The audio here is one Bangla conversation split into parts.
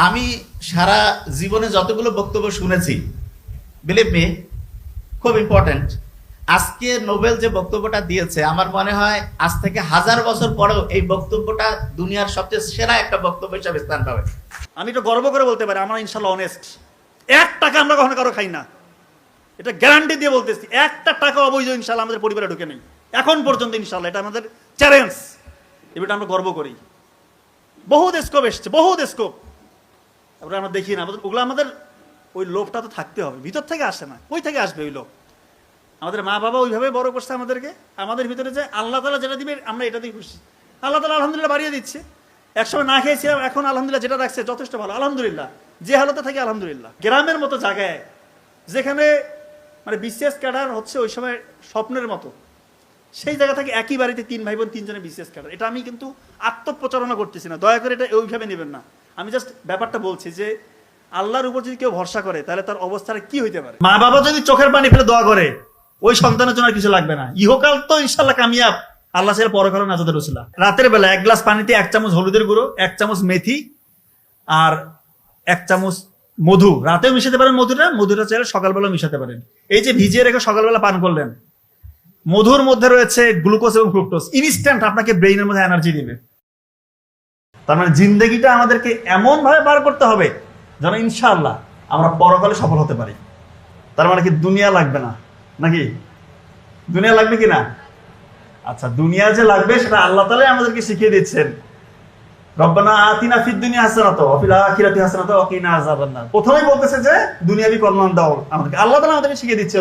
আমি সারা জীবনে যতগুলো বক্তব্য শুনেছি, বিলিভ মি, খুব ইম্পর্টেন্ট। আজকে নোবেল যে বক্তব্যটা দিয়েছে, আমার মনে হয় আজ থেকে 1000 বছর পরেও এই বক্তব্যটা দুনিয়ার সবচেয়ে সেরা একটা বক্তব্য হিসাবে স্থান পাবে। আমি তো গর্ব করে বলতে পারি আমরা ইনশাল্লাহ অনেস্ট। 1 টাকা আমরা কখনো কারো খাই না, এটা গ্যারান্টি দিয়ে বলতেছি। 1টা টাকা অবৈধ ইনশাল্লাহ আমাদের পরিবারে ঢুকে নেই এখন পর্যন্ত ইনশাল্লাহ। এটা আমাদের চ্যালেঞ্জ, এটা আমরা গর্ব করি। বহুত স্কোপ এসছে, বহুত স্কোপ। তারপরে আমরা দেখি না, ওগুলো আমাদের ওই লোভটা তো থাকতে হবে, ভিতর থেকে আসে না। কই থেকে আসবে ওই লোভ? আমাদের মা বাবা ওইভাবে বড় করছে আমাদেরকে। আমাদের ভিতরে যে আল্লাহ তাআলা যেটা দিবে আমরা এটা দিয়ে খুশি। আল্লাহ তাআলা আলহামদুলিল্লাহ বাড়িয়ে দিচ্ছে। একসময় না খেয়েছিলাম, এখন আলহামদুলিল্লাহ যেটা রাখছে যথেষ্ট ভালো, আলহামদুলিল্লাহ। যে হালতে থাকি আলহামদুলিল্লাহ। গ্রামের মতো জায়গায় যেখানে মানে বিসিএস ক্যাডার হচ্ছে ওই সময় স্বপ্নের মতো, সেই জায়গা থেকে একই বাড়িতে 3 ভাই বোন 3 জনে বিসিএস ক্যাডার। এটা আমি কিন্তু আত্মপ্রচারণা করতেছি না, দয়া করে এটা ওইভাবে নেবেন না। আমি জাস্ট ব্যাপারটা বলছি যে আল্লাহর উপর যদি কেউ ভরসা করে তাহলে তার অবস্থাটা কি হইতে পারে। মা বাবা যদি চোখের পানি ফেলে দোয়া করে, ওই সন্তানের জন্য কিছু লাগবে না। ইহকাল তো ইনশাল্লাহ কামিয়াব, আল্লাহ ছেড়ে পরকাল নাজাতের রসুলা। রাতের বেলা 1 গ্লাস পানিতে 1 চামচ হলুদের গুঁড়ো, 1 চামচ মেথি আর 1 চামচ মধু, রাতেও মিশাতে পারেন। মধুটা চাইলে সকালবেলা মিশাতে পারেন। এই যে ভিজিয়ে রেখে সকালবেলা পান করলেন, মধুর মধ্যে রয়েছে গ্লুকোজ এবং ফ্রুক্টোজ, ইনস্ট্যান্ট আপনাকে ব্রেইনের মধ্যে এনার্জি দিবে। তার মানে জিন্দেগিটা আমাদেরকে এমন ভাবে পার করতে হবে যেন ইনশাআল্লাহ আমরা পরকালে সফল হতে পারি। তার মানে কি দুনিয়া লাগবে না নাকি? দুনিয়া লাগবে কি না? আচ্ছা, দুনিয়া যে লাগবে সেটা আল্লাহ তাআলাই আমাদেরকে শিখিয়ে দিচ্ছেন। রব্বানা আতিনা ফিদ দুনিয়া হাসানাতাও ওয়া ফিল আখিরাতি হাসানাতাও ওয়া কিনা আযাবান্নার। প্রথমেই বলতেছে যে দুনিয়াবি কল্যাণ দাও আমাদেরকে, আল্লাহ তাআলা আমাদেরকে শিখিয়ে দিচ্ছে।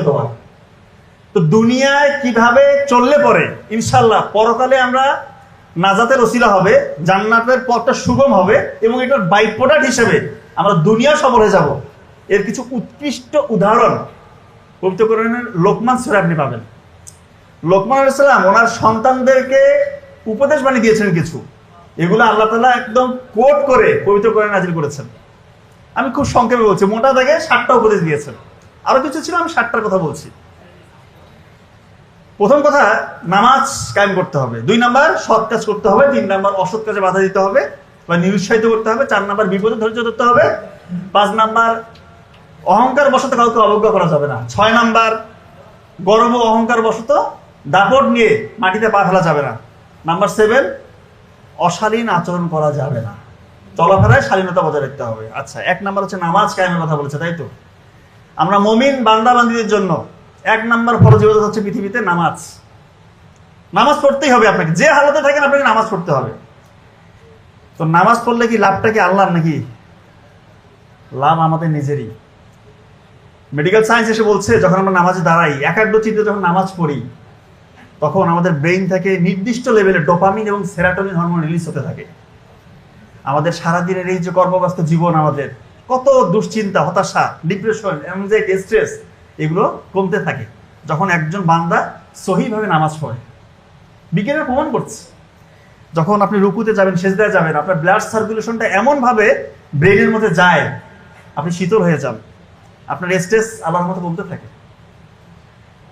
তো দুনিয়ায় কিভাবে চললে পরে ইনশাআল্লাহ পরকালে আমরা নাজাতের ওসিলা হবে, জান্নাতের পথটা সুগম হবে এবং এটার বাই প্রোডাক্ট হিসেবে আমরা দুনিয়া সফল হয়ে যাব, এর কিছু উৎকৃষ্ট উদাহরণ পবিত্র কোরআনের লোকমান সূরায় আপনি পাবেন। লোকমান আলাইহিস সালাম ওনার সন্তানদেরকে উপদেশ বাণী দিয়েছেন কিছু, এগুলো আল্লাহ তাআলা একদম কোট করে পবিত্র কোরআনে নাজিল করেছেন। আমি খুব সংক্ষেপে বলছি, মোটা দাগে 7টা উপদেশ দিয়েছেন। আরো কিছু ছিল, আমি 7টার কথা বলছি। প্রথম কথা, নামাজ কায়েম করতে হবে। 2 নাম্বার, সৎ কাজ করতে হবে। 3 নাম্বার, অসৎ কাজে বাধা দিতে হবে বা নিরুৎসাহিত করতে হবে। 4 নাম্বার, বিপদে ধৈর্য ধরতে হবে। 5 নাম্বার, অহংকার বশত কাউকে অবজ্ঞা করা যাবে না। 6 নাম্বার, গর্ব অহংকার বশত দাপট নিয়ে মাটিতে পা ফেলা যাবে না। নাম্বার 7, অশালীন আচরণ করা যাবে না, চলাফেরায় শালীনতা বজায় রাখতে হবে। আচ্ছা, 1 নাম্বার হচ্ছে নামাজ কায়েমের কথা বলেছে, তাই তো? আমরা মুমিন বান্দা বান্দীদের জন্য 1 নাম্বার ফরজ ইবাদত হচ্ছে পৃথিবীতে নামাজ। নামাজ পড়তেই হবে আপনাকে, যে হালতে থাকেন আপনাকে নামাজ পড়তে হবে। তো নামাজ পড়লে কি লাভটা কি আল্লাহর নাকি? লাভ আমাদের নিজেরই। মেডিকেল সায়েন্স এসে বলছে যখন আমরা নামাজে দাঁড়াই, একাগ্রচিত্তে যখন নামাজ পড়ি, তখন আমাদের ব্রেইন থেকে নির্দিষ্ট লেভেলে ডোপামিন এবং সেরাটোনিন হরমোন রিলিজ হতে থাকে। আমাদের সারাদিনের এই যে কর্মব্যস্ত জীবন, আমাদের কত দুশ্চিন্তা, হতাশা, ডিপ্রেশন, অ্যাংজাইটি, স্ট্রেস, এগুলো কমতে থাকে যখন একজন বান্দা সহিভাবে নামাজ পড়ে। বিজ্ঞানের প্রমাণ করছে, যখন আপনি রুকুতে যাবেন, সেজদায় যাবেন, আপনার ব্লাড সার্কুলেশনটা এমনভাবে ব্রেনের মধ্যে যায়, আপনি শীতল হয়ে যান, আপনার স্ট্রেস আল্লাহর মতো কমতে থাকে।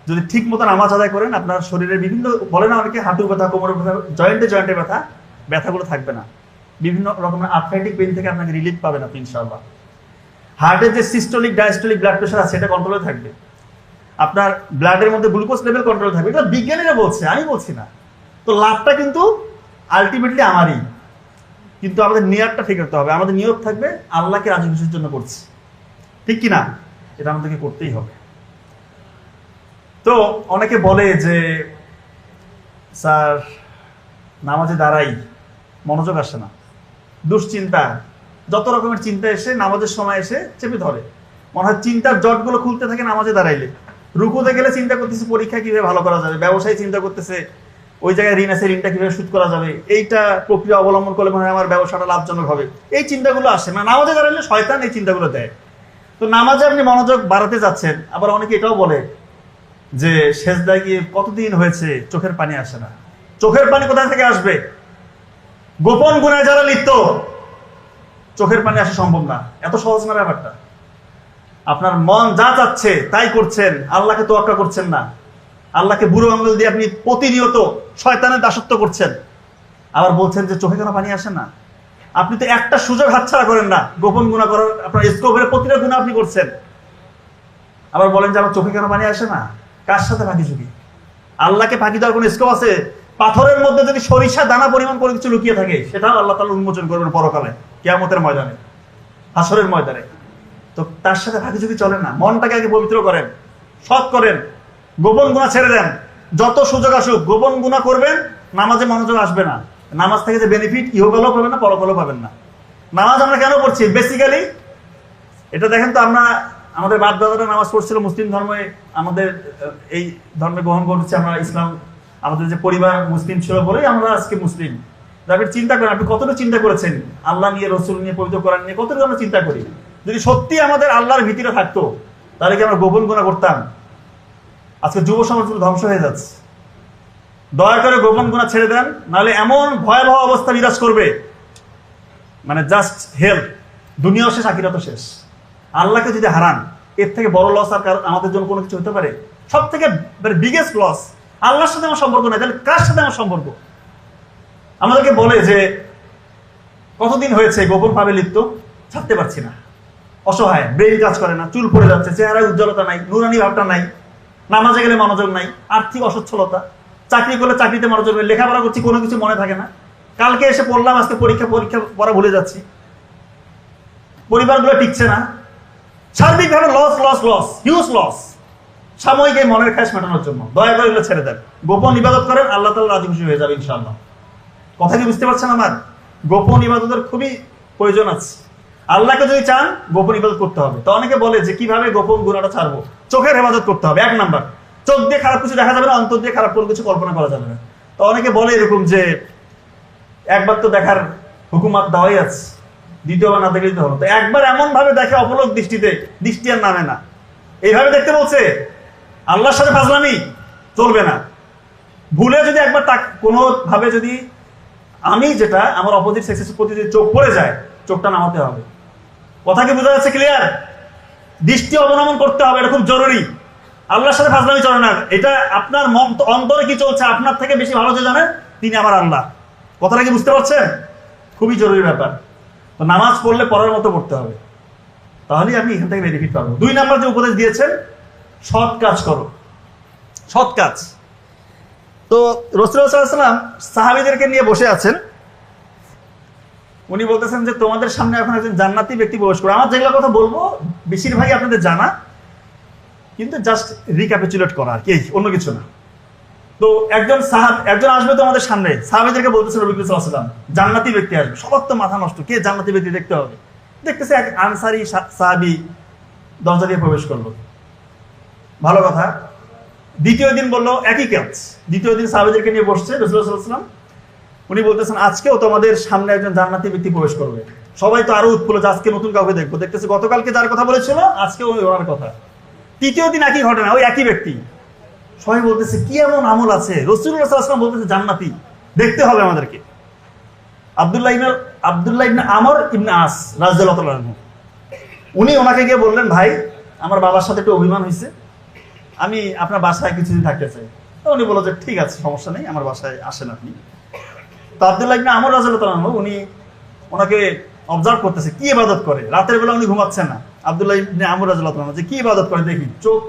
যদি ঠিক মতো নামাজ আদায় করেন, আপনার শরীরের বিভিন্ন, বলে না অনেকে হাঁটু ব্যথা, কোমরের ব্যথা, জয়েন্টে ব্যথা, ব্যথাগুলো থাকবে না। বিভিন্ন রকমের আর্থ্রাইটিক পেইন থেকে আপনাকে রিলিফ পাবেন আপনি ইনশাআল্লাহ। হার্টের যে সিস্টোলিক ডায়াস্টোলিক ব্লাড প্রেশার আছে, এটা কন্ট্রোলে থাকবে। আপনার ব্লাডের মধ্যে গ্লুকোজ লেভেল কন্ট্রোলে থাকবে। এটা বিজ্ঞানীরা বলছে, আমি বলছি না। তো লাভটা কিন্তু আলটিমেটলি আমারই, কিন্তু আমাদের নিয়তটা ঠিক রাখতে হবে। আমাদের নিয়ত থাকবে আল্লাহকে রাজি খুশির জন্য করছি, ঠিক কিনা? এটা আমাদেরকে করতেই হবে। তো অনেকে বলে যে স্যার নামাজে দাঁড়াই, মনোযোগ আসে না, দুশ্চিন্তা, যত রকমের চিন্তা এসে নামাজের সময় এসে চেপে ধরে। মনে হয় চিন্তার জটগুলো খুলতে থাকে নামাজে দাঁড়াইলে। রুকুতে গেলে চিন্তা করতেছে পরীক্ষা কিভাবে ভালো করা যাবে, ব্যবসায়ী চিন্তা করতেছে ওই জায়গায় ঋণ আছে, ঋণটা কিভাবে শোধ করা যাবে, এইটা প্রক্রিয়া অবলম্বন করলে মনে হয় আমার ব্যবসাটা লাভজনক হবে। এই চিন্তাগুলো আসে না, নামাজে দাঁড়াইলে শয়তান এই চিন্তাগুলো দেয়। তো নামাজে আপনি মনোযোগ বাড়াতে যাচ্ছেন, আবার অনেকে এটাও বলে যে সেজদায় গিয়ে কতদিন হয়েছে চোখের পানি আসে না। চোখের পানি কোথায় থেকে আসবে? গোপন গুনায় যারা লিপ্ত, চোখের পানি আসা সম্ভব না। এত সহজ না ব্যাপারটা। আপনার মন যা চাচ্ছে তাই করছেন, আল্লাহকে তোয়াক্কা করছেন না। আল্লাহকে বুড়ো আঙ্গুল দিয়ে আপনি প্রতিনিয়ত শয়তানের দাসত্ব করছেন, আবার বলছেন যে চোখে কেন পানি আসে না। আপনি তো একটা সুযোগ হাতছাড়া করেন না গোপন গুনাহ করার, আপনার স্কোপের প্রতিটা গুনাহ আপনি করছেন। আবার বলেন যে আমার চোখে কেন পানি আসে না? কার সাথে ফাঁকি ঝুঁকি? আল্লাহকে ফাঁকি দেওয়ার কোনো স্কোপ আছে? পাথরের মধ্যে যদি সরিষা দানা পরিমাণ করে কিছু লুকিয়ে থাকে, সেটাও আল্লাহ তাআলা উন্মোচন করবেন পরকালে, কিয়ামতের ময়দানে, হাসরের ময়দানে। তো তার সাথে ফাঁকি ঝুঁকি চলে না। মনটাকে আগে পবিত্র করেন, সৎ করেন, গোপন গুনাহ ছেড়ে দেন। যত সুযোগ আসুক গোপন গুনাহ করবেন, নামাজে মনোযোগ আসবে না। নামাজ থেকে যে বেনিফিট ইহকালেও পাবেন না, পরকালেও পাবেন না। নামাজ আমরা কেন পড়ছি? বেসিক্যালি এটা দেখেন তো, আমরা আমাদের বাপ দাদারা নামাজ পড়ছিল মুসলিম ধর্মে, আমাদের এই ধর্মে গ্রহণ করছে আমরা ইসলাম, আমাদের যে পরিবার মুসলিম ছিল বলেই আমরা আজকে মুসলিম। আপনি চিন্তা করেন, আপনি কতটুকু চিন্তা করেছেন আল্লাহ নিয়ে, রসুল নিয়ে, পবিত্র কোরআন নিয়ে কতটুকু আমরা চিন্তা করি? যদি সত্যি আমাদের আল্লাহর ভীতিটা থাকতো, তাহলে কি আমরা গোপন গুনাহ করতাম? আজকে যুব সমাজ ধ্বংস হয়ে যাচ্ছে। দয়া করে গোপন গুনাহ ছেড়ে দেন, নাহলে এমন ভয়াবহ অবস্থা বিরাজ করবে, মানে জাস্ট হেল্প, দুনিয়াও শেষ, আখিরাতও শেষ। আল্লাহকে যদি হারান, এর থেকে বড় লস আর আমাদের জন্য কোনো কিছু হতে পারে? সব থেকে বিগেস্ট লস। আল্লাহর সাথে আমার সম্পর্ক নাই, তাহলে কার সাথে আমার সম্পর্ক? আমাদেরকে বলে যে কতদিন হয়েছে গোপন ভাবে লিপ্ত, ছাড়তে পারছি না, অসহায়, ব্রেইন কাজ করে না, চুল পড়ে যাচ্ছে, চেহারায় উজ্জ্বলতা নাই, নুরানি ভাবটা নাই, নামাজে গেলে মনোযোগ নাই, আর্থিক অসচ্ছলতা, চাকরি করলে চাকরিতে মনোযোগ নেই, লেখাপড়া করছি কোনো কিছু মনে থাকে না, কালকে এসে পড়লাম, আজকে পরীক্ষা পড়া ভুলে যাচ্ছি, পরিবারগুলো টিকছে না, সার্বিকভাবে loss loss loss, huge loss, সাময়িক এই মনের খাস মেটানোর জন্য। দয়া করে এগুলো ছেড়ে দেন, গোপন ইবাদত করেন, আল্লাহ তাআলা রাজি খুশি হয়ে যাবে ইনশাআল্লাহ। কথা কি বুঝতে পারছেন আমার? গোপন ইবাদতের খুবই প্রয়োজন আছে। আল্লাহকে যদি চান গোপন ইবাদত করতে হবে। তো অনেকে বলে যে কিভাবে গোপন গুনাহটা ছাড়বো? চোখের হেফাজত করতে হবে। 1 নাম্বার, চোখ দিয়ে খারাপ কিছু দেখা যাবে না, অন্তর দিয়ে খারাপ কোনো কিছু কল্পনা করা যাবে না। তো অনেকে বলে এরকম যে একবার তো দেখার হুকুমাত দেওয়াই আছে, দ্বিতীয়বার না দেখলেই তো হলো। তো একবার এমন ভাবে দেখে অপলক দৃষ্টিতে, দৃষ্টি আর নামে না, এইভাবে দেখতে বলছে। আল্লাহর সাথে ফাজলামি চলবে না। ভুলে যদি একবার কোনো ভাবে যদি আমি যেটা আমার অপোজিট সেক্সের প্রতি যদি চোখ পড়ে যায়, চোখটা নামাতে হবে। কথা কি বোঝা যাচ্ছে? ক্লিয়ার? দৃষ্টি অবলম্বন করতে হবে, এটা খুব জরুরি। আল্লাহর সাথে ফাজলামি চলে না। এটা আপনার অন্তরে কি চলছে আপনার থেকে বেশি ভালো যে জানে, তিনি আমার আল্লাহ। কথাটা কি বুঝতে পারছেন? খুবই জরুরি ব্যাপার। তো নামাজ পড়লে পড়ার মতো পড়তে হবে, তাহলেই আমি এখান থেকে বেনিফিট পাবো। 2 নাম্বার যে উপদেশ দিয়েছেন, সৎ কাজ করো, সৎ কাজ। তো রাসূলুল্লাহ সাল্লাল্লাহু আলাইহি ওয়াসাল্লাম সাহাবীদেরকে নিয়ে বসে আছেন, উনি বলতেছেন যে তোমাদের সামনে এখন একজন জান্নাতি ব্যক্তি প্রবেশ করে। আমার যেগুলো কথা বলবো বেশিরভাগই আপনাদের জানা, কিন্তু জাস্ট রিক্যাপিচুলেট করা আর কি, অন্য কিছু না। তো একজন আসবে তোমাদের সামনে, সাহাবীদেরকে বলতেছেন নবী সাল্লাল্লাহু আলাইহি ওয়াসাল্লাম জান্নাতি ব্যক্তি আসবে। সবার তো মাথা নষ্ট, কে জান্নাতি ব্যক্তি দেখতে হবে। দেখতেছে এক আনসারী সাহাবী দরজা দিয়ে প্রবেশ করলো, ভালো কথা। দ্বিতীয় দিন বললো একই কাজ। দ্বিতীয় দিন সাহাবীদেরকে নিয়ে বসছে রাসূলুল্লাহ সাল্লাল্লাহু আলাইহি ওয়াসাল্লাম, উনি বলতেছেন আজকেও তোমাদের সামনে একজন জান্নাতি ব্যক্তি প্রবেশ করবে। সবাই তো আরো উৎফুল্ল যে আজকে নতুন কাউকে দেখবো। দেখতেছে গতকালকে যার কথা বলেছিল আজকে ওই ওনার কথা। তৃতীয় দিন একই ঘটনা, ওই একই ব্যক্তি। সবাই বলতেছে কি এমন আমল আছে? রাসূলুল্লাহ সাল্লাল্লাহু আলাইহি ওয়াসাল্লাম বলতেছে জান্নাতি, দেখতে হবে আমাদেরকে। আব্দুল্লাহ ইবনে আমর ইবনে আস রাদিয়াল্লাহু তাআলা আনহু, উনি ওনাকে গিয়ে বললেন, ভাই আমার বাবার সাথে একটু অভিমান হয়েছে, আমি আপনার বাসায় কিছুদিন থাকতে চাই। তো উনি বলল যে ঠিক আছে, সমস্যা নেই, আমার বাসায় আসেন আপনি। তো আব্দুল্লাহ ইবনে আমর রাদিয়াল্লাহু তাআলা আনহু উনি ওনাকে অবজার্ভ করতেছে কি ইবাদত করে। রাতের বেলা উনি ঘুমাচ্ছেন না। আব্দুল্লাহ ইবনে আমর রাদিয়াল্লাহু তাআলা যে কি ইবাদত করে দেখি, চোখ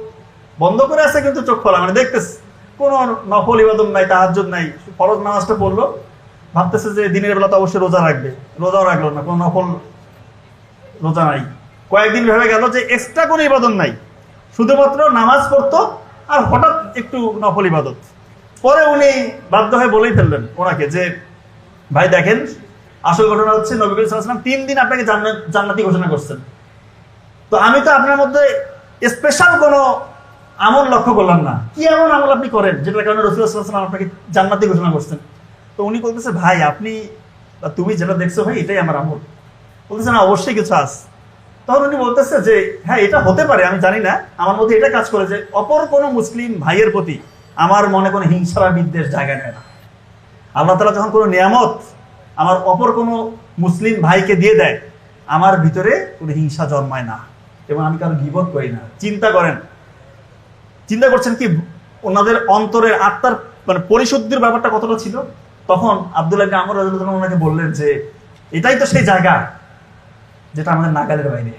বন্ধ করে আছে কিন্তু চোখ খোলা, মানে দেখতেছে কোনো নফল ইবাদত নাই, তাহাজ্জুদ নাই। ফরজ নামাজটা পড়লো, ভাবতেছে যে দিনের বেলা তো অবশ্যই রোজা রাখবে, রোজাও রাখলো না, কোনো নফল রোজা নাই। কয়েকদিন ভেবে গেল যে এক্সট্রা কোনো ইবাদত নাই, শুধুমাত্র নামাজ পড়তো আর হঠাৎ একটু নফল ইবাদত। পরে উনি বাধ্য হয়ে বলেই ফেললেন ওনাকে যে ভাই দেখেন, আসল ঘটনা হচ্ছে নবী করিম সাল্লাল্লাহু আলাইহি ওয়াসাল্লাম 3 দিন আপনাকে জান্নাতি ঘোষণা করছেন। তো আমি তো আপনার মধ্যে স্পেশাল কোনো আমল লক্ষ্য করলাম না। কি এমন আমল আপনি করেন যেটার কারণে রাসূলুল্লাহ সাল্লাল্লাহু আলাইহি ওয়াসাল্লাম আপনাকে জান্নাতি ঘোষণা করছেন? তো উনি বলতেছে ভাই আপনি বা তুমি যেটা দেখছো ভাই এটাই আমার আমল। বলতেছে না অবশ্যই কিছু আছে। তখন উনি বলতেছে যে হ্যাঁ এটা হতে পারে, আমি জানি না, আমার মধ্যে এটা কাজ করে যে অপর কোনো মুসলিম ভাইয়ের প্রতি আমার মনে কোনো হিংসা বা বিদ্বেষ জায়গা নেয় না। আল্লাহ তাআলা যখন কোনো নিয়ামত আমার অপর কোনো মুসলিম ভাইকে দিয়ে দেয়, আমার ভিতরে কোনো হিংসা জন্মায় না এবং আমি কারো গীবত করি না। চিন্তা করেন, চিন্তা করছেন কি ওনাদের অন্তরের আত্মার মানে পরিশুদ্ধির ব্যাপারটা কতটা ছিল। তখন আব্দুল্লাহ ইবনে আমর রাদিয়াল্লাহু তাআলা ওনাকে বললেন যে এটাই তো সেই জায়গা যেটা আমাদের নাগালের বাইরে।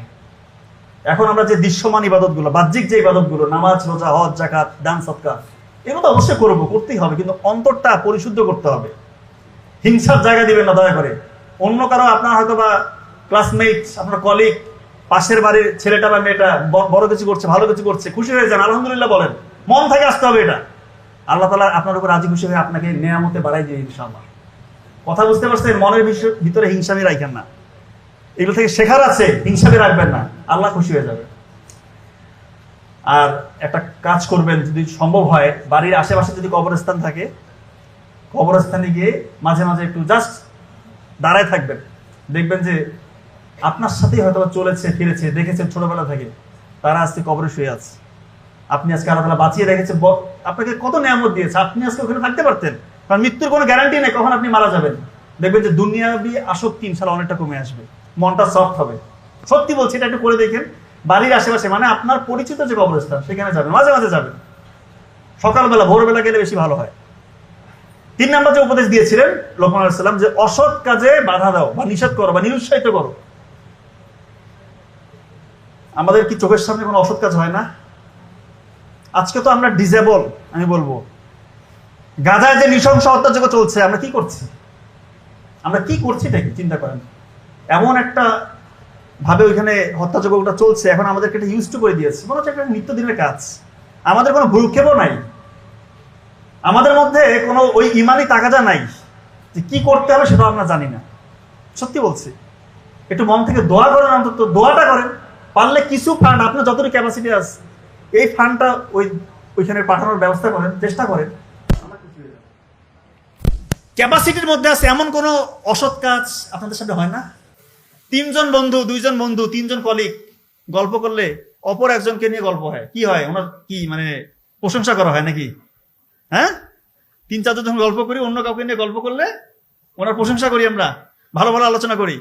এখন আমরা যে দৃশ্যমান ইবাদতগুলো, বাহ্যিক যে ইবাদতগুলো, নামাজ, রোজা, হজ, জাকাত, দান, সদকা, এগুলো তো অবশ্যই করবো, করতেই হবে, কিন্তু অন্তরটা পরিশুদ্ধ করতে হবে। হিংসার জায়গা দিবেন না দয়া করে। অন্য কারো, আপনার হয়তো বা ক্লাসমেট, আপনার কলিগ, পাশের বাড়ির ছেলেটা বা মেয়েটা বড় কিছু করছে, ভালো কিছু করছে, খুশি হয়ে যান, আলহামদুলিল্লাহ বলেন, মন থেকে আসতে হবে এটা। আল্লাহ তাআলা আপনার উপর রাজি খুশি হয়ে আপনাকে নেয়ামতে বাড়াই দিয়ে ইনশাআল্লাহ। কথা বুঝতে পারছেন? মনের ভিতরে হিংসামি রাখেন না, এগুলো থেকে শেখার আছে, হিংসামি রাখবেন না, আল্লাহ খুশি হয়ে যাবে। আর একটা কাজ করবেন, যদি সম্ভব হয়, বাড়ির আশেপাশে যদি কবরস্থান থাকে, কবরস্থানে গিয়ে মাঝে মাঝে একটু জাস্ট দাঁড়ায় থাকবেন। দেখবেন যে আপনার সাথেই হয়তো চলেছে ফিরেছে, দেখেছেন ছোটবেলা থেকে, তারা আজকে কবরে শুয়ে আছে। আপনি আজকে আল্লাহ তাআলা বাঁচিয়ে রেখেছে, আপনাকে কত নিয়ামত দিয়েছে, আপনি আজকে ওখানে থাকতে পারতেন। কারণ মৃত্যুর কোনো গ্যারান্টি নেই কখন আপনি মারা যাবেন। দেখবেন যে দুনিয়াবি আসক্তি ইনশাআল্লাহ অনেকটা কমে আসবে, মনটা সফট হবে। সত্যি বলছি, এটা একটু করে দেখেন। বাড়ির আশেপাশে, মানে আপনার পরিচিত যে কবরস্থান, সেখানে যাবেন, মাঝে মাঝে যাবেন। সকালবেলা, ভোরবেলা গেলে বেশি ভালো হয়। 3 নাম্বার যে উপদেশ দিয়েছিলেন লোকমান আলাইহিস সালাম, যে অসৎ কাজে বাধা দাও বা নিষেধ করো বা নিরুৎসাহিত করো। আমাদের কি চোখের সামনে কোনো অসৎ কাজ হয় না? আজকে তো আমরা ডিজেবল, আমি বলবো। গাজায় যে নৃশংস হত্যাযজ্ঞ চলছে, আমরা কি করছি? আমরা কি করছি এটা কি চিন্তা করেন। এমন একটা ভাবে ওইখানে হত্যাযজ্ঞটা চলছে, এখন আমাদেরকে এটা ইউজ টু করে দিয়েছে, মনে হচ্ছে একটা নিত্যদিনের কাজ। আমাদের কোনো ভ্রুক্ষেপও নাই, আমাদের মধ্যে কোনো ওই ইমানি তাকাজা নাই যে কি করতে হবে সেটা আমরা জানি না। সত্যি বলছি, একটু মন থেকে দোয়া করেন, অন্তত দোয়াটা করেন। পারলে কিছু ফান্ড, আপনার যতটুকু ক্যাপাসিটি আছে, এই ফান্ডটা ওইখানে পাঠানোর ব্যবস্থা করেন, চেষ্টা করেন। ক্যাপাসিটির মধ্যে আছে এমন কোনো অসৎ কাজ আপনাদের সাথে হয় না? 3 জন বন্ধু, 2 জন বন্ধু, 3 জন কলিগ গল্প করলে অপর একজনকে নিয়ে গল্প হয়, কি হয়? ওনার কি মানে প্রশংসা করা হয় নাকি? হ্যাঁ, 3-4 জন গল্প করি, অন্য কাউকে নিয়ে গল্প করলে ওনার প্রশংসা করি, আমরা ভালো ভালো আলোচনা করি,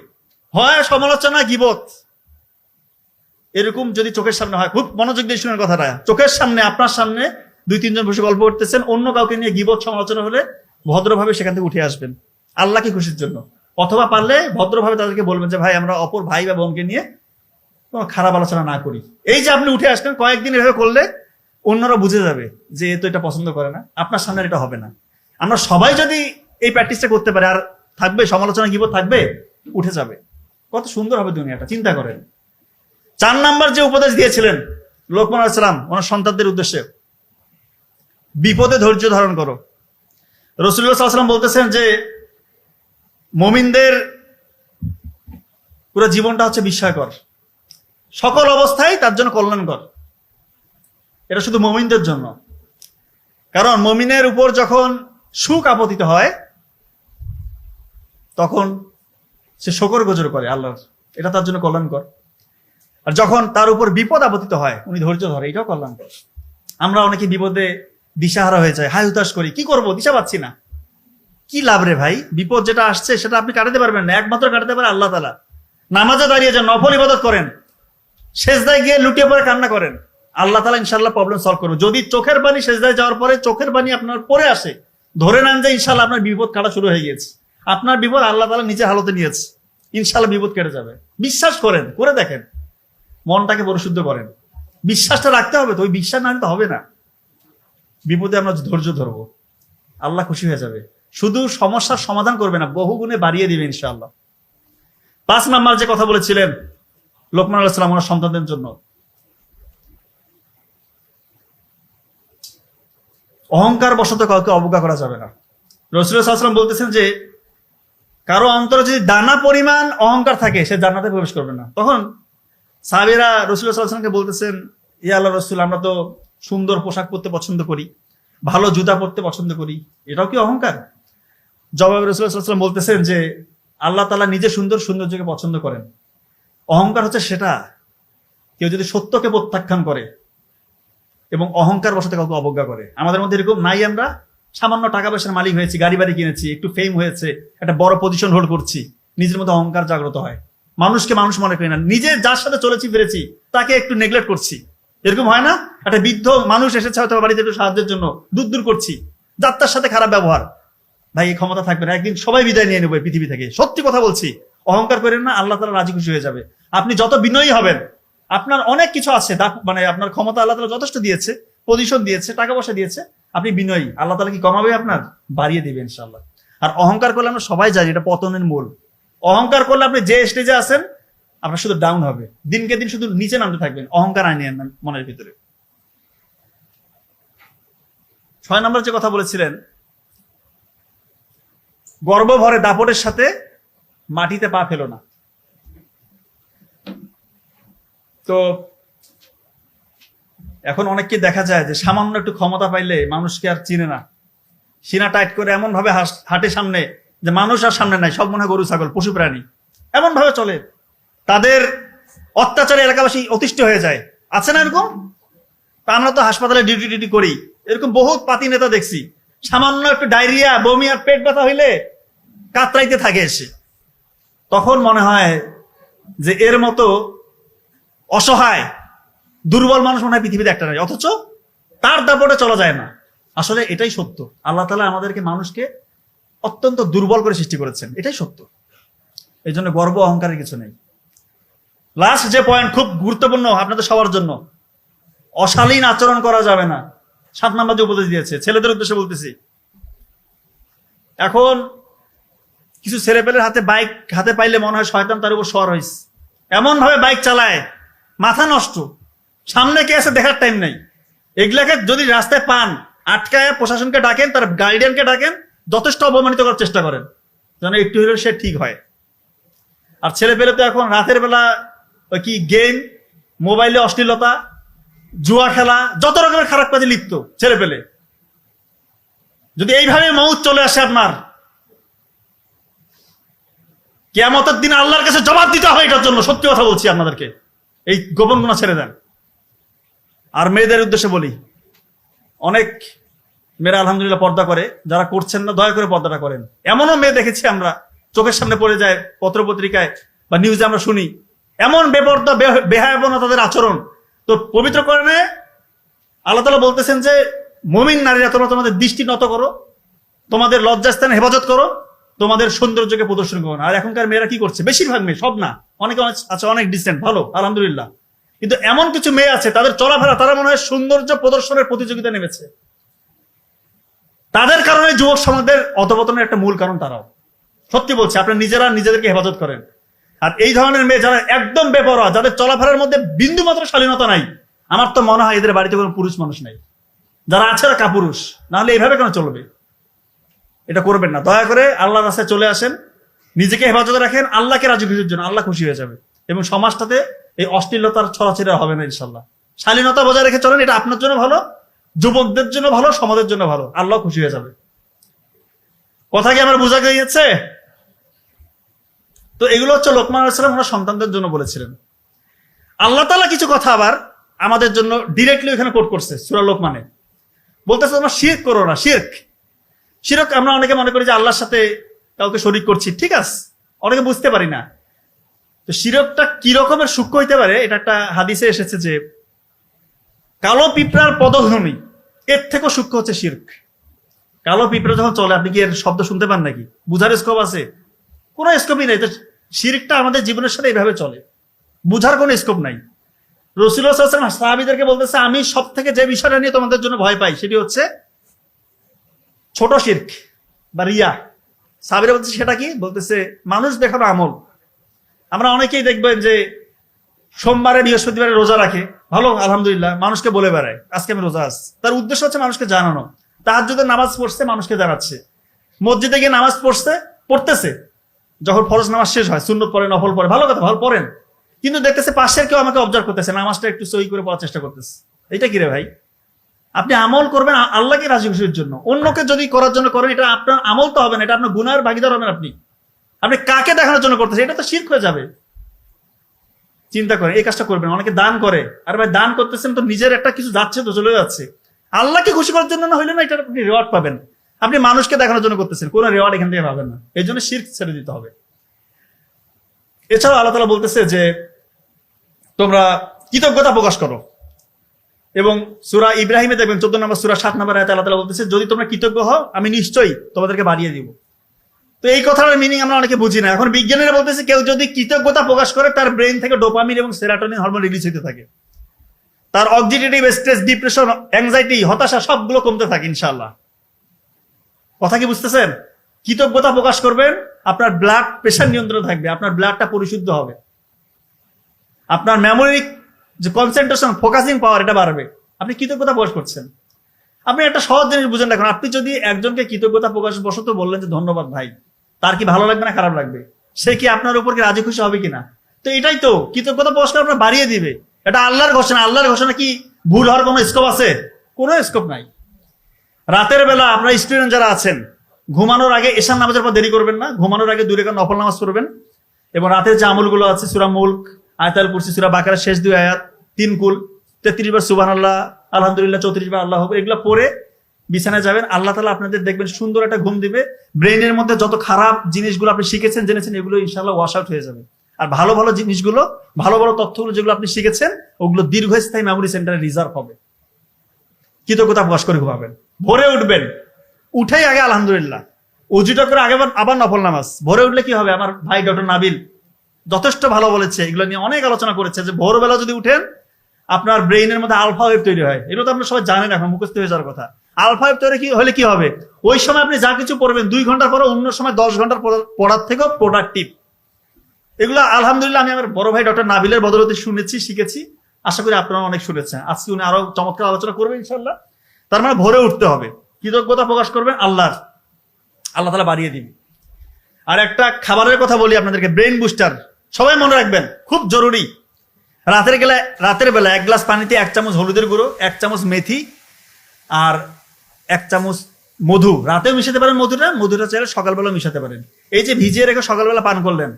হয় সমালোচনা, গীবত। এরকম যদি চোখের সামনে হয়, খুব মনোযোগ দিয়ে শুনেন কথাটা, চোখের সামনে, আপনার সামনে 2-3 জন বসে গল্প করতেছেন, অন্য কাউকে নিয়ে গীবত সমালোচনা হলে ভদ্রভাবে সেখান থেকে উঠে আসবেন, আল্লাহকে খুশির জন্য। অথবা পারলে ভদ্রভাবে তাদেরকে বলবেন যে ভাই, আমরা অপর ভাই বা বোনকে নিয়ে কোনো খারাপ আলোচনা না করি। এই যে আপনি উঠে আসলেন, কয়েকদিন এভাবে করলে অন্যরা বুঝে যাবে যে এ তো এটা পছন্দ করে না, আপনার সামনে এটা হবে না। আমরা সবাই যদি এই প্র্যাকটিসটা করতে পারি, আর থাকবে সমালোচনা, গীবত থাকবে, উঠে যাবে। কত সুন্দর হবে দুনিয়াটা, চিন্তা করেন। 4 নাম্বার যে উপদেশ দিয়েছিলেন লোকমান আলাইহিস সালাম ওনার সন্তানদের উদ্দেশ্যে, বিপদে ধৈর্য ধারণ করো। রাসূলুল্লাহ সাল্লাল্লাহু আলাইহি ওয়াসাল্লাম বলতেছেন যে মুমিনদের পুরো জীবনটা হচ্ছে বিস্ময়কর, সকল অবস্থায় তার জন্য কল্যাণকর। এটা শুধু মুমিনদের জন্য, কারণ মুমিনের উপর যখন সুখ আপতিত হয় তখন সে শকর গুজার করে আল্লাহর, এটা তার জন্য কল্যাণকর। আর যখন তার উপর বিপদ আপতিত হয়, উনি ধৈর্য ধরে, এটাও কল্যাণকর। আমরা অনেকে বিপদে দিশাহারা হয়ে যায়, হাই হুতাশ করি, কি করব, দিশা পাচ্ছি না। কি লাভ রে ভাই? বিপদ যেটা আসছে সেটা আপনি কাটাতে পারবেন না, একমাত্র কাটাতে পারে আল্লাহ তাআলা। নামাজে দাঁড়িয়ে যান, নফল ইবাদত করেন, সেজদায় গিয়ে লুটিয়ে পড়ে কান্না করেন, আল্লাহ তাআলা ইনশাআল্লাহ প্রবলেম সলভ করবে। যদি চোখের পানি সেজদায় যাওয়ার পরে চোখের পানি আপনার পরে আসে, ধরে নেন যে ইনশাআল্লাহ আপনার বিপদ কাটা শুরু হয়ে গিয়েছে, আপনার বিপদ আল্লাহ তাআলা নিজে হালতে নিয়েছে, ইনশাআল্লাহ বিপদ কেটে যাবে। বিশ্বাস করেন, করে দেখেন, মনটাকে পরিশুদ্ধ করেন। বিশ্বাসটা রাখতে হবে, তো ওই বিশ্বাস না নিতে হবে না। বিপদে আমরা ধৈর্য ধরবো, আল্লাহ খুশি হয়ে যাবে। শুধু সমস্যার সমাধান করবে না, বহু গুণে বাড়িয়ে দিবে ইনশাআল্লাহ। 5 নাম্বার যে কথা বলেছিলেন লোকমান আলাইহিস সালাম ওনার সন্তানদের জন্য, অহংকার বশত কাউকে অবজ্ঞা করা যাবে না। রাসূলুল্লাহ সাল্লাল্লাহু আলাইহি ওয়াসাল্লাম বলতেছেন যে কারো অন্তরে যদি দানা পরিমাণ অহংকার থাকে, সে জান্নাতে প্রবেশ করবে না। তখন সাহাবীরা রাসূলুল্লাহ সাল্লাল্লাহু আলাইহি ওয়াসাল্লামকে বলতেছেন, ইয়া আল্লাহর রাসূল, আমরা তো সুন্দর পোশাক পরতে পছন্দ করি, ভালো জুতা পরতে পছন্দ করি, এটাও কি অহংকার? জবাবে রাসূলুল্লাহ সাল্লাল্লাহু আলাইহি ওয়াসাল্লাম বলতেছেন যে আল্লাহ তাআলা নিজে সৌন্দর্যকে পছন্দ করেন। অহংকার হচ্ছে সেটা, কেউ যদি সত্যকে প্রত্যাখ্যান করে এবং অহংকার বশত কাউকে অবজ্ঞা করে। আমাদের মধ্যে এরকম নাই? আমরা সামান্য টাকা পয়সার মালিক হয়েছি, গাড়ি বাড়ি কিনেছি, একটু ফেম হয়েছে, একটা বড় পজিশন হোল্ড করছি, নিজের মধ্যে অহংকার জাগ্রত হয়, মানুষকে মানুষ মনে করি না, নিজে যার সাথে চলেছি ফিরেছি তাকে একটু নেগলেক্ট করছি। এরকম হয় না? একটা বৃদ্ধ মানুষ এসেছে হয়তো বাড়িতে একটু সাহায্যের জন্য, দূর করছি, যাত্রার সাথে খারাপ ব্যবহার। ভাই, এই ক্ষমতা থাকবে না, একদিন সবাই বিদায় নিয়ে নেবো পৃথিবী থেকে। সত্যি কথা বলছি, অহংকার করেন না, আল্লাহ তাআলা রাজি খুশি হয়ে যাবে। আপনি যত বিনয়ী হবেন, আপনার অনেক কিছু আছে, মানে আপনার ক্ষমতা আল্লাহ তাআলা যথেষ্ট দিয়েছে, পজিশন দিয়েছে, টাকা পয়সা দিয়েছে, আপনি বিনয়ী, আল্লাহ তাআলা কি কমাবে? আপনার বাড়িয়ে দিবে ইনশাআল্লাহ। আর অহংকার করলে আমরা সবাই জানি এটা পতনের মূল। অহংকার করলে আপনি যে স্টেজে আছেন আপনার শুধু ডাউন হবে, দিনকে দিন শুধু নিচে নামতে থাকবেন, অহংকার আনিয়ে আনবেন মনের ভিতরে। 6 নম্বর যে কথা বলেছিলেন, গর্ব ভরে দাপটের সাথে মাটিতে পা ফেলো না। তো এখন অনেককে দেখা যায় যে সামান্য একটু ক্ষমতা পাইলে মানুষকে আর চিনে না, সিনা টাইট করে এমন ভাবে হাঁটে সামনে যে মানুষ আর সামনে নাই, সব মনে হয় গরু ছাগল পশু প্রাণী, এমন ভাবে চলে। তাদের অত্যাচারে এলাকাবাসী অতিষ্ঠ হয়ে যায়, আছে না এরকম? তা আমরা তো হাসপাতালে ডিউটি করি, এরকম বহুত পাতি নেতা দেখছি, সামান্য একটু ডায়রিয়া, বমি আর পেট ব্যথা হইলে কাতরাইতে থাকে এসে। তখন মনে হয় যে এর মতো অসহায় দুর্বল মানুষ মনে হয় পৃথিবীতে একটা নাই, অথচ তার দাপটে চলা যায় না। আসলে এটাই সত্য, আল্লাহ তাআলা আমাদেরকে, মানুষকে অত্যন্ত দুর্বল করে সৃষ্টি করেছেন, এটাই সত্য। এই জন্য গর্ব অহংকারের কিছু নেই। লাস্ট যে পয়েন্ট খুব গুরুত্বপূর্ণ আপনাদের সবার জন্য, অশালীন আচরণ করা যাবে না। 7 নম্বর যে উপদেশ দিয়েছে, ছেলেদের উদ্দেশ্যে বলতেছি। এখন কিছু ছেলেপেলের বাইক হাতে পাইলে মনে হয় শয়তান তার উপর সওয়ার হয়েছে, এমন ভাবে বাইক চালায়, মাথা নষ্ট, সামনে কে আছে দেখার টাইম নাই। এগুলাকে যদি রাস্তায় পান, আটকায় প্রশাসনকে ডাকেন, তার গার্ডিয়ানকে ডাকেন, যথেষ্ট অপমানিত করার চেষ্টা করেন, যেন একটু হলেও সে ঠিক হয়। আর ছেলেপেলে তো এখন রাতের বেলা ওই কি গেম, মোবাইলে অশ্লীলতা, জুয়া খেলা, যত রকমের খারাপ কাজে লিপ্ত ছেলেপেলে। যদি এইভাবে মউত চলে আসে আপনার, কিয়ামতের দিন আল্লাহর কাছে জবাব দিতে হবে এটার জন্য। সত্যি কথা বলছি আপনাদেরকে, এই গোপন গুনাহ ছেড়ে দেন। আর মেয়েদের উদ্দেশ্যে বলি, অনেক মেয়েরা আলহামদুলিল্লাহ পর্দা করে, যারা করছেন না দয়া করে পর্দাটা করেন। এমনও মেয়ে দেখেছি আমরা, চোখের সামনে পড়ে যায়, পত্র পত্রিকায় বা নিউজে আমরা শুনি, এমন বেপর্দা বেহায়াপনা তাদের আচরণ। তো পবিত্র কোরআনে আল্লাহ তাআলা বলতেছেন যে মুমিন নারীরা তোমরা তোমাদের দৃষ্টি নত করো, তোমাদের লজ্জাস্থানে হেফাজত করো, তোমাদের সৌন্দর্যকে প্রদর্শন করো না। আর এখনকার মেয়েরা কি করছে? বেশিরভাগ মেয়ে, সব না, অনেকে আছে অনেক ডিসেন্ট, ভালো আলহামদুলিল্লাহ, কিন্তু এমন কিছু মেয়ে আছে তাদের চলাফেরা, তারা মনে হয় সৌন্দর্য প্রদর্শনের প্রতিযোগিতা নেমেছে। তাদের কারণে যুবক সমাজের অধপতনের একটা মূল কারণ তারাও। সত্যি বলছি, আপনারা নিজেরা নিজেদেরকে হেফাজত করেন। আর এই ধরনের মেয়ে যারা একদম বেপরোয়া, যাদের চলাফেরার মধ্যে বিন্দু মাত্র শালীনতা নাই, আমার তো মনে হয় এদের বাড়িতে কোনো পুরুষ মানুষ নাই, যারা আছে কাপুরুষ। নাহলে এইভাবে কেন চলবে? এটা করবেন না, দয়া করে আল্লাহর রাস্তায় চলে আসেন, নিজেকে হেফাজতে রাখেন, আল্লাহকে রাজি খুশির জন্য। আল্লাহ খুশি হয়ে যাবে এবং সমাজটাতে এই অশ্লীলতার ছড়াছড়ি হবে না ইনশাল্লাহ। শালীনতা বজায় রেখে চলেন, এটা আপনার জন্য ভালো, যুবকদের জন্য ভালো, সমাজের জন্য ভালো, আল্লাহ খুশি হয়ে যাবে। কথা কি আমার বোঝা গিয়েছে? তো এগুলো হচ্ছে লোকমান আলাইহিস সালাম ওনার সন্তানদের জন্য বলেছিলেন। আল্লাহ তাআলা কিছু কথা আবার আমাদের জন্য ডিরেক্টলি এখানে কোট করছে সূরা লোকমানে, বলতেছে তোমরা শিরক করো না। শিরক আমরা অনেকে মনে করি যে আল্লাহর সাথে কাউকে শরীক করছি, ঠিক আছে, অনেকে বুঝতে পারি না। তো শিরকটা কি রকমের সূক্ষ্ম হইতে পারে, এটা একটা হাদিসে এসেছে যে কালো পিঁপড়ার পদধ্বনি এর থেকেও সূক্ষ্ম হচ্ছে শিরক। কালো পিঁপড়া যখন চলে, আপনি কি এর শব্দ শুনতে পান নাকি? বুঝার স্কোপ আছে? কোনো স্কোপই নেই। তো শিরকটা আমাদের জীবনের সাথে এইভাবে চলে, বুঝার কোনো স্কোপ নাই। রাসূলুল্লাহ সাল্লাল্লাহু আলাইহি ওয়াসাল্লাম সাহাবীদেরকে বলতেছে, আমি সব থেকে যে বিষয়টা নিয়ে তোমাদের জন্য ভয় পাই সেটি হচ্ছে ছোট শিরক বা রিয়া। সাহাবীরা বলতেছে সেটা কি? বলতেছে মানুষ দেখানো আমল। আমরা অনেকেই দেখবেন যে সোমবারে বৃহস্পতিবারে রোজা রাখে, ভালো আলহামদুলিল্লাহ, মানুষকে বলে বেড়ায় আজকে আমি রোজা আছি। তার উদ্দেশ্য হচ্ছে মানুষকে জানানো। তাহাজ্জুদের নামাজ পড়ছে, মানুষকে জানাচ্ছে। মসজিদে গিয়ে নামাজ পড়তেছে, যখন ফরজ নামাজ শেষ হয় সুন্নত পড়ে, নফল পড়ে, ভালো কথা, ভালো পড়েন, কিন্তু দেখতেছে পাশের কেউ আমাকে অবজার্ভ করতেছে, নামাজটা একটু সহি করে পড়ার চেষ্টা করতেছে। এটা কি রে ভাই? আপনি আমল করবেন আল্লাহকে রাজি খুশির জন্য, অন্যকে যদি করার জন্য করেন, এটা আপনার আমল তো হবে না, এটা আপনার গুনাহের ভাগীদার হবেন। আপনি কাকে দেখানোর জন্য করতেছেন? এটা তো শিরক হয়ে যাবে। চিন্তা করেন, এই কাজটা করবেন। অনেকে দান করে, আর ভাই দান করতেছেন তো নিজের একটা কিছু যাচ্ছে, তো চলে যাচ্ছে। আল্লাহকে খুশি করার জন্য না হইলে না, এটা আপনি রিওয়ার্ড পাবেন। আপনি মানুষকে দেখানোর জন্য করতেছেন, কোনো রিওয়ার্ড এখান থেকে পাবেন না। এই জন্য শিরক ছেড়ে দিতে হবে। এছাড়াও আল্লাহ তাআলা বলতেছে যে তোমরা কৃতজ্ঞতা প্রকাশ করো, এবং সূরা ইব্রাহিমে দেখবেন 14 নম্বর সূরা 7 নম্বর আয়াতে আল্লাহ তাআলা বলতেছে যদি তোমরা কৃতজ্ঞ হও আমি নিশ্চয়ই তোমাদেরকে বাড়িয়ে দিব। তো এই কথাটার মিনিং আমরা অনেকে বুঝি না। এখন বিজ্ঞানীরা বলতেছে কেউ যদি কৃতজ্ঞতা প্রকাশ করে তার ব্রেন থেকে ডোপামিন এবং সেরাটোনিন হরমোন রিলিজ হতে থাকে, তার অক্সিডেটিভ স্ট্রেস, ডিপ্রেশন, অ্যাংজাইটি, হতাশা সবগুলো কমতে থাকে ইনশাআল্লাহ। কথা কি বুঝতেছেন? কৃতজ্ঞতা প্রকাশ করবেন, আপনার ব্লাড প্রেশার নিয়ন্ত্রণ থাকবে, আপনার ব্লাডটা পরিশুদ্ধ হবে, আপনার মেমোরি যে কনসেন্ট্রেশন, ফোকাসিং পাওয়ার এটা বাড়বে। আপনি কৃতজ্ঞতা প্রকাশ করছেন। আপনি একটা সহজ জিনিস বুঝেন রাখুন, আপনি যদি একজনকে কৃতজ্ঞতা প্রকাশ বশত বললেন যে ধন্যবাদ ভাই, তার কি ভালো লাগবে না খারাপ লাগবে? সে কি আপনার উপর কি রাজি খুশি হবে কিনা? তো এটাই তো কৃতজ্ঞতা প্রকাশ করে আপনার বাড়িয়ে দিবে। এটা আল্লাহর ঘোষণা। আল্লাহর ঘোষণা কি ভুল হওয়ার কোনো স্কোপ আছে? কোনো স্কোপ নাই। রাতের বেলা আপনার স্টুডেন্ট যারা আছেন, ঘুমানোর আগে এশার নামাজের পর দেরি করবেন না, ঘুমানোর আগে 2 রাকাত নফল নামাজ পড়বেন এবং রাতের যে আমলগুলো আছে সূরা মুলক, আয়াতুল কুরসি, সূরা বাকারার শেষ 2 আয়াত, 3 কুল, 33 বার সুবহানাল্লাহ, আলহামদুলিল্লাহ 34 বার আল্লাহু আকবার, এগুলো পড়ে বিছানায় যাবেন। আল্লাহ তাআলা আপনাদের দেখবেন সুন্দর একটা ঘুম দিবে। ব্রেইনের মধ্যে যত খারাপ জিনিসগুলো আপনি শিখেছেন, জেনেছেন, এগুলো ইনশাআল্লাহ ওয়াশ আউট হয়ে যাবে। আর ভালো ভালো জিনিসগুলো, ভালো ভালো তথ্যগুলো যেগুলো আপনি শিখেছেন, ওগুলো দীর্ঘস্থায়ী মেমোরি সেন্টারে রিজার্ভ হবে। কৃতজ্ঞতা প্রকাশ করে ঘুমাবেন। ভোরে উঠবেন, উঠেই আগে আলহামদুলিল্লাহ, উজুটা করে আগে আবার নফল নামাজ। ভোরে উঠলে কি হবে? আমার ভাই ডক্টর নাবিল যথেষ্ট ভালো বলেছে, এগুলো নিয়ে অনেক আলোচনা করেছে যে ভোরবেলা যদি উঠেন আপনার ব্রেইনের মধ্যে আলফা ওয়েভ তৈরি হয়। এগুলো তো আপনারা সবাই জানেন, এখন মুখস্থ হয়ে যাওয়ার কথা। আলফা ওয়েভ তৈরি হলে কি হবে? ওই সময় আপনি যা কিছু পড়বেন 2 ঘন্টার পরে অন্য সময় 10 ঘন্টার পড়ার থেকেও প্রোডাক্টিভ। এগুলো আলহামদুলিল্লাহ আমি আমার বড় ভাই ডক্টর নাবিলের বদলতে শুনেছি, শিখেছি। আশা করি আপনারা অনেক শুনেছেন। আজকে উনি আরো চমৎকার আলোচনা করবেন ইনশাআল্লাহ। তার মানে ভোরে উঠতে হবে, কৃতজ্ঞতা প্রকাশ করবেন আল্লাহর, আল্লাহ তাআলা বাড়িয়ে দিবে। আর একটা খাবারের কথা বলি আপনাদেরকে, ব্রেন বুস্টার, সবাই মনে রাখবেন, খুব জরুরি। রাতের বেলা 1 গ্লাস পানিতে 1 চামচ হলুদের গুঁড়ো, 1 চামচ মেথি আর 1 চামচ মধু, রাতেও মিশাতে পারেন। মধুটা চাইলে সকালবেলা মিশাতে পারেন। এই যে ভিজিয়ে রেখে সকালবেলা পান করলেন,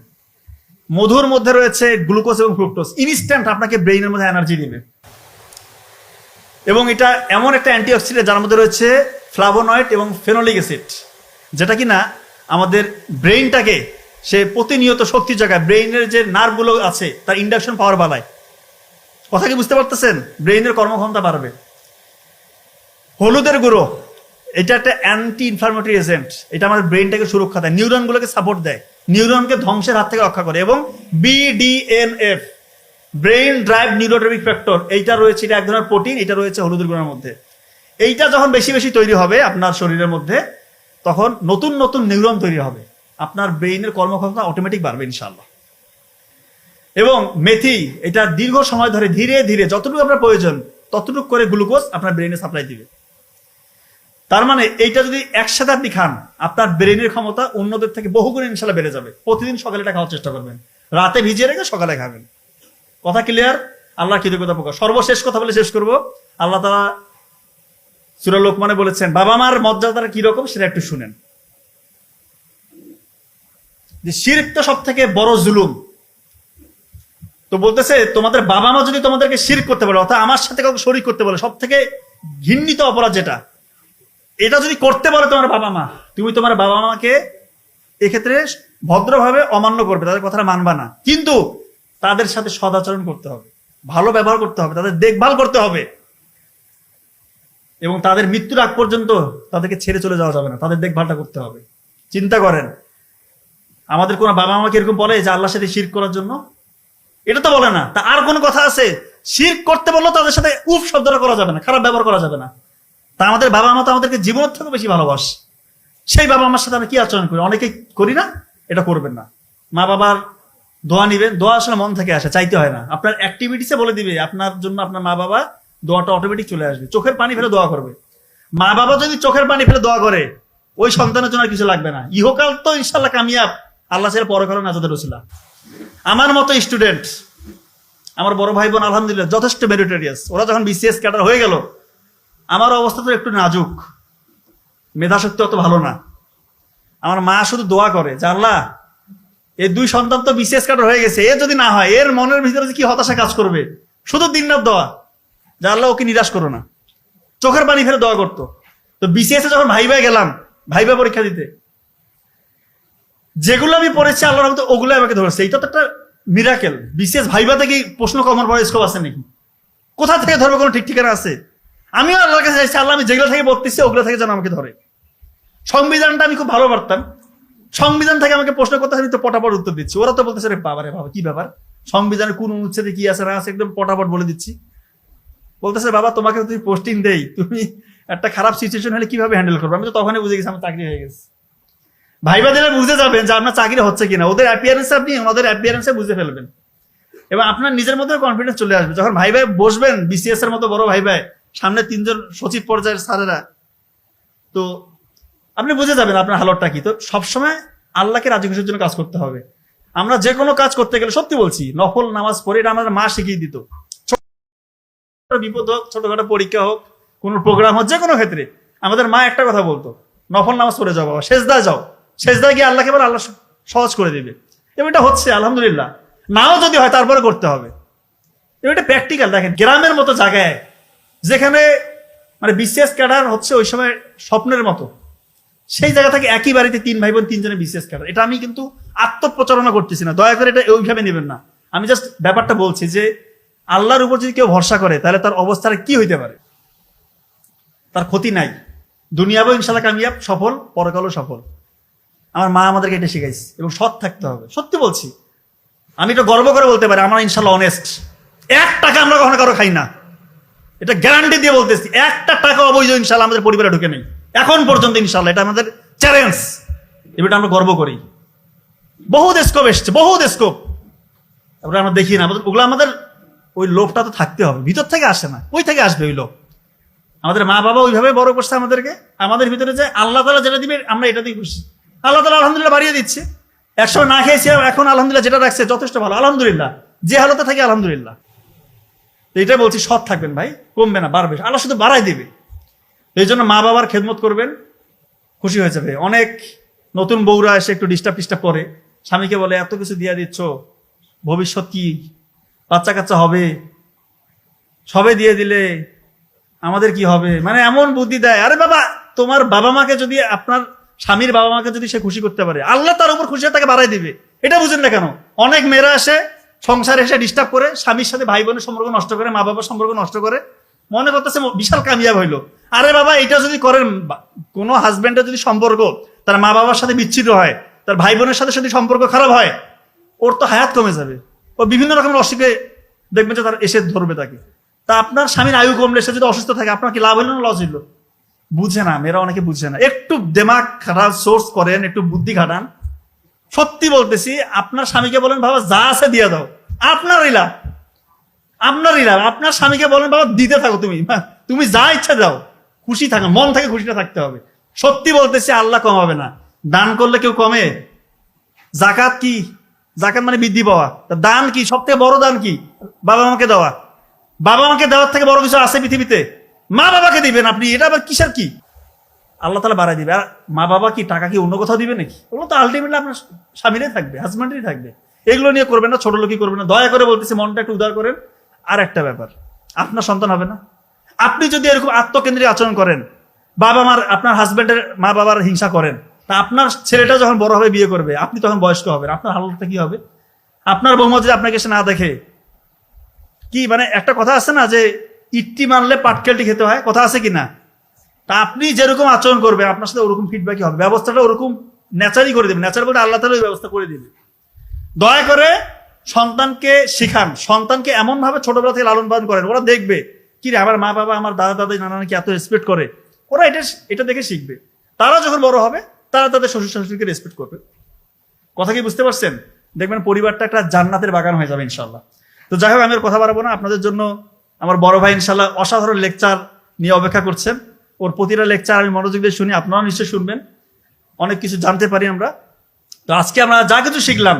মধুর মধ্যে রয়েছে গ্লুকোজ এবং ফ্রুক্টোজ, ইনস্ট্যান্ট আপনাকে ব্রেইনের মধ্যে এনার্জি দিবে। এবং এটা এমন একটা অ্যান্টিঅক্সিডেন্ট যার মধ্যে রয়েছে ফ্লাভোনয়েড এবং ফেনোলিক অ্যাসিড, যেটা কিনা আমাদের ব্রেইনটাকে সে প্রতিনিয়ত শক্তি জায়গায়, ব্রেইনের যে নার্ভগুলো আছে তার ইন্ডাকশন পাওয়ার বাড়ায়। কথা কি বুঝতে পারতেছেন? ব্রেইনের কর্মক্ষমতা বাড়বে। হলুদের গুঁড়ো, এটা একটা অ্যান্টি ইনফ্লামেটরি এজেন্ট, এটা আমাদের ব্রেইনটাকে সুরক্ষা দেয়, নিউরনগুলোকে সাপোর্ট দেয়, নিউরনকে ধ্বংসের হাত থেকে রক্ষা করে। এবং BDNF, brain drive neurotrophic factor, এইটা রয়েছে, এটা এক ধরনের প্রোটিন, এটা রয়েছে হলুদের গুঁড়োর মধ্যে। এইটা যখন বেশি বেশি তৈরি হবে আপনার শরীরের মধ্যে, তখন নতুন নতুন নিউরন তৈরি হবে, আপনার ব্রেইনের কর্মক্ষমতা অটোমেটিক বাড়বে ইনশাআল্লাহ। এবং মেথি, এটা দীর্ঘ সময় ধরে ধীরে ধীরে যতটুকু আপনার প্রয়োজন ততটুকু করে গ্লুকোজ আপনার ব্রেইনে সাপ্লাই দিবে। তার মানে এইটা যদি একসাথে আপনি খান, আপনার ব্রেইনের ক্ষমতা অন্যদের থেকে বহুগুণ ইনশাআল্লাহ বেড়ে যাবে। প্রতিদিন সকালে এটা খাওয়ার চেষ্টা করবেন, রাতে ভিজিয়ে রেখে সকালে খাবেন। কথা ক্লিয়ার? আল্লাহ কৃতজ্ঞতা প্রকাশ। সর্বশেষ কথা বলে শেষ করব। আল্লাহ তাআলা সূরা লোকমানে বলেছেন, বাবা মার মর্যাদাটা কিরকম সেটা একটু শুনেন। যে শিরক তো সব থেকে বড় জুলুম। তো বলতেছে তোমাদের বাবা মা যদি তোমাদেরকে শিরক করতে বলে, অর্থাৎ আমার সাথে কাউকে শরীক করতে বলে, সব থেকে ঘৃণিত অপরাধ যেটা, এটা যদি করতে বলে তোমার বাবা মা, তুমি তোমার বাবা মাকে এক্ষেত্রে ভদ্রভাবে অমান্য করবে, তাদের কথাটা মানবা না, কিন্তু তাদের সাথে সদাচরণ করতে হবে, ভালো ব্যবহার করতে হবে, তাদের দেখভাল করতে হবে, এবং তাদের মৃত্যুর আগ পর্যন্ত তাদেরকে ছেড়ে চলে যাওয়া যাবে না, তাদের দেখভালটা করতে হবে। চিন্তা করেন, আমাদের কোনো বাবা মাকে এরকম বলে যে আল্লাহর সাথে শিরক করার জন্য? এটা তো বলে না। তা আর কোনো কথা আছে? শিরক করতে বললেও তাদের সাথে উফ শব্দটা করা যাবে না, খারাপ ব্যবহার করা যাবে না। তা আমাদের বাবা মা তো আমাদেরকে জীবনের থেকে বেশি ভালোবাসে, সেই বাবা মার সাথে আমরা কি আচরণ করি? অনেকেই করি না। এটা করবেন না। মা বাবার দোয়া নিবেন, দোয়া আসলে মন থেকে আসে, চাইতে হয় না। আপনার অ্যাক্টিভিটিসে বলে দিবে আপনার জন্য আপনার মা বাবা, দোয়াটা অটোমেটিক চলে আসবে। চোখের পানি ফেলে দোয়া করবে। মা বাবা যদি চোখের পানি ফেলে দোয়া করে, ওই সন্তানের জন্য আর কিছু লাগবে না। ইহকাল তো ইনশাল্লাহ কামিয়াব, আল্লাহ ছেড়ে পরকালে নাজাতের রসিলা। আমার মতো স্টুডেন্ট, আমার বড় ভাই বোন আলহামদুলিল্লাহ যথেষ্ট মেরিটোরিয়াস, ওরা যখন BCS ক্যাডার হয়ে গেল, আমার অবস্থা তো একটু নাজুক, মেধাশক্তি অত ভালো না। আমার মা শুধু দোয়া করে যে আল্লাহ, এই 2 সন্তান তো BCS ক্যাডার হয়ে গেছে, এর যদি না হয়, এর মনের ভিতরে কি হতাশা কাজ করবে। শুধু দিনরাত দোয়া যে আল্লাহ ওকে নিরাশ করো না। চোখের পানি ফেলে দোয়া করতো। তো BCS এ যখন ভাইভাই গেলাম, ভাইভা পরীক্ষা দিতে, যেগুলো আমি পড়েছি আল্লাহর রহমতে ওগুলো আমাকে ধরেছে। এইটা তো একটা মিরাকেল। BCS ভাইভাতে কি প্রশ্ন কমন পড়ার স্কোপ আছে নাকি? কোথা থেকে ধরবে, কোনো ঠিক ঠিকানা আছে? আমিও আল্লাহর কাছে চাইছি, আল্লাহ আমি যেগুলো থেকে পড়তেছি ওগুলো থেকে যেন আমাকে ধরে। সংবিধানটা আমি খুব ভালো পারতাম, সংবিধান থেকে আমাকে প্রশ্ন করতে আমি তো পটাপট উত্তর দিচ্ছি, ওরা তো বলতেছে রে বাবা কি ব্যাপার, সংবিধানের কোন অনুচ্ছেদে কি আছে না আছে একদম পটাপট বলে দিচ্ছি। বলতেছে বাবা তোমাকে তুমি পোস্টিং দেই, তুমি একটা খারাপ সিচুয়েশন হলে কিভাবে হ্যান্ডেল করবে। আমি তো তখনই বুঝে গেছি আমার চাকরি হয়ে গেছে। ভাইবা দিলে বুঝে যাবেন যে আপনার চাকরি হচ্ছে কিনা, ওদের অ্যাপিয়ারেন্সে আপনি ওদের অ্যাপিয়ারেন্সে বুঝে ফেলবেন এবং আপনার নিজের মধ্যে কনফিডেন্স চলে আসবে। যখন ভাই বসবেন বিসিএস এর মতো বড় ভাই সামনে 3 জন সচিব পর্যায়ের স্যারেরা, তো আপনি বুঝে যাবেন আপনার হালতটা কি। তো সবসময় আল্লাহকে রাজি খুশির জন্য কাজ করতে হবে। আমরা যে কোনো কাজ করতে গেলে সত্যি বলছি নফল নামাজ পড়ে, এটা আমাদের মা শিখিয়ে দিত। বিপদ হোক, ছোটখাটো পরীক্ষা হোক, কোন প্রোগ্রাম হোক, যে কোনো ক্ষেত্রে আমাদের মা একটা কথা বলতো, নফল নামাজ পড়ে যাও বাবা, সেজদায় যাও, সেজদায় গিয়ে আল্লাহকে বলে আল্লাহ সহজ করে দিবে। এবং এটা হচ্ছে আলহামদুলিল্লাহ। নাও যদি হয় তারপরে করতে হবে। এবং এটা প্র্যাকটিক্যাল। দেখেন গ্রামের মতো জায়গায় যেখানে মানে বিসিএস ক্যাডার হচ্ছে ওই সময় স্বপ্নের মতো, সেই জায়গা থেকে একই বাড়িতে 3 ভাই বোন 3 জনের বিসিএস ক্যাডার। এটা আমি কিন্তু আত্মপ্রচারণা করতেছি না, দয়া করে এটা ওইভাবে নেবেন না। আমি জাস্ট ব্যাপারটা বলছি যে আল্লাহর উপর যদি কেউ ভরসা করে তাহলে তার অবস্থাটা কি হইতে পারে, তার ক্ষতি নাই। দুনিয়াও ইনশাল্লাহ কামিয়াব, সফল, পরকালও সফল। আমার মা আমাদেরকে এটা শিখাইছে। এবং সৎ থাকতে হবে, সত্যি বলছি। আমি এটা গর্ব করে বলতে পারি, আমরা ইনশাল্লাহ অনেস্ট। 1 টাকা আমরা কখনো কারো খাই না, এটা গ্যারান্টি দিয়ে বলতেছি। 1টা টাকা অবৈধ ইনশাল্লাহ আমাদের পরিবারে ঢুকে নেই এখন পর্যন্ত ইনশাল্লাহ। এটা আমাদের চ্যালেঞ্জ, এটা আমরা গর্ব করি। বহুত স্কোপ এসছে, বহুত স্কোপ, তারপরে আমরা দেখি না। ওগুলো আমাদের ওই লোভটা তো থাকতে হবে, ভিতর থেকে আসে না, ওই থেকে আসবে ওই লোভ। আমাদের মা বাবা ওইভাবে বড় করছে আমাদেরকে, আমাদের ভিতরে যে আল্লাহ তাআলা যেটা দিবে আমরা এটা দিয়ে খুশি। আল্লাহ তাআলা আলহামদুলিল্লাহ বাড়িয়ে দিচ্ছে। একসময় না খেয়েছিলাম, এখন আলহামদুলিল্লাহ যেটা রাখছে যথেষ্ট ভালো, আলহামদুলিল্লাহ। যে হালতে থাকি আলহামদুলিল্লাহ। এটা বলছি, সৎ থাকবেন ভাই, কমবে না, বাড়বে। আল্লাহ শুধু বাড়াই দিবে। এই জন্য মা বাবার খেদমত করবেন, খুশি হয়ে যাবে। অনেক নতুন বউরা এসে একটু ডিস্টার্ব করে, স্বামীকে বলে এত কিছু দিয়ে দিচ্ছ, ভবিষ্যৎ কি, বাচ্চা কাচ্চা হবে, সবে দিয়ে দিলে আমাদের কি হবে, মানে এমন বুদ্ধি দেয়। আরে বাবা, তোমার বাবা মাকে যদি, আপনার স্বামীর বাবা মাকে যদি সে খুশি করতে পারে, আল্লাহ তার উপর খুশি তাকে বাড়াই দিবে। এটা বুঝেন না কেন? অনেক মেয়েরা এসে সংসারে এসে ডিস্টার্ব করে, স্বামীর সাথে ভাই বোনের সম্পর্ক নষ্ট করে, মা বাবার সম্পর্ক নষ্ট করে, মনে করতেছে বিশাল কামিয়াব হইলো। আরে বাবা, এটা যদি করেন, কোনো হাজবেন্ডের যদি সম্পর্ক তার মা বাবার সাথে বিচ্ছিন্ন হয়, তার ভাই বোনের সাথে যদি সম্পর্ক খারাপ হয়, ওর তো হায়াত কমে যাবে। ও বিভিন্ন রকমের অসুখে দেখবেন যে তার এসে ধরবে তাকে। তা আপনার স্বামীর আয়ু কমলে সে যদি অসুস্থ থাকে, আপনার কি লাভ হইলো না লস হইলো? বুঝে না, মেয়েরা অনেকে বুঝে না। একটু দিমাগ খারাপ সোর্স করেন, একটু বুদ্ধি খাটান। সত্যি বলতেছি, আপনার স্বামীকে বলেন বাবা যা আছে দিয়ে দাও, আপনারই লাভ, আপনারই লাভ। আপনার স্বামীকে বলেন বাবা দিতে থাকো, তুমি যা ইচ্ছা দাও, খুশি থাকো, মন থেকে খুশিটা থাকতে হবে। সত্যি বলতেছি, আল্লাহ কমাবে না। দান করলে কেউ কমে? জাকাত কি? জাকাত মানে বৃদ্ধি পাওয়া। দান কি? সব থেকে বড় দান কি? বাবা মাকে দেওয়া। বাবা মাকে দেওয়ার থেকে বড় কিছু আছে পৃথিবীতে? মা বাবাকে দিবেন আপনি, এটা আবার কিসের কি? আল্লাহ তাআলা বাড়াই দিবে। আর মা বাবা কি টাকা কি অন্য কোথাও দিবে নাকি? ওগুলো তো আলটিমেটলি আপনার স্বামীরাই থাকবে, হাজব্যান্ডেরই থাকবে। এগুলো নিয়ে করবেন না, ছোট লোকই করবেন না। দয়া করে বলতেছি, মনটা একটু উদার করেন। আর একটা ব্যাপার, আপনার সন্তান হবে না, আপনি যদি এরকম আত্মকেন্দ্রিক আচরণ করেন, বাবা মার, আপনার হাজব্যান্ডের মা বাবার হিংসা করেন, তা আপনার ছেলেটা যখন বড় হবে, বিয়ে করবে, আপনি তখন বয়স্ক হবেন, আপনার হালতটা কি হবে? আপনার বৌমা যদি আপনাকে এসে না দেখে, কি মানে একটা কথা আছে না যে ইট্টি মারলে পাটকেলটি খেতে হয়, কথা আছে কিনা? তা আপনি যেরকম আচরণ করবেন, আপনার সাথে ওরকম ফিডব্যাকই হবে। ব্যবস্থাটা ওরকম ন্যাচারই করে দেবে। ন্যাচার বলতে আল্লাহ তাআলা ওই ব্যবস্থা করে দিবে। দয়া করে সন্তানকে শিখান, সন্তানকে এমন ভাবে ছোটবেলা থেকে লালন পালন করেন, ওরা দেখবে কি রে আমার মা বাবা, আমার দাদা দাদি নানা নাকি এত রেসপেক্ট করে, ওরা এটা দেখে শিখবে। তারা যখন বড় হবে, তারা তাদের শ্বশুর শাশুড়িকে রেসপেক্ট করবে। কথা কি বুঝতে পারছেন? দেখবেন পরিবারটা একটা জান্নাতের বাগান হয়ে যাবে ইনশাল্লাহ। তো যাই হোক, আমি আর কথা বাড়াবো না। আপনাদের জন্য আমার বড় ভাই ইনশাল্লাহ অসাধারণ লেকচার নিয়ে অপেক্ষা করছেন। ওর প্রতিটা লেকচার আমি মনোযোগ দিয়ে শুনি, আপনারাও নিশ্চয়ই শুনবেন, অনেক কিছু জানতে পারি আমরা। তো আজকে আমরা যা কিছু শিখলাম,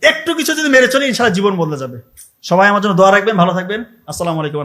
একটু কিছু যদি মেরে চলি, ইনশাল্লাহ জীবন বদলে যাবে। সবাই আমার জন্য দোয়া রাখবেন, ভালো থাকবেন। আসসালামু আলাইকুম।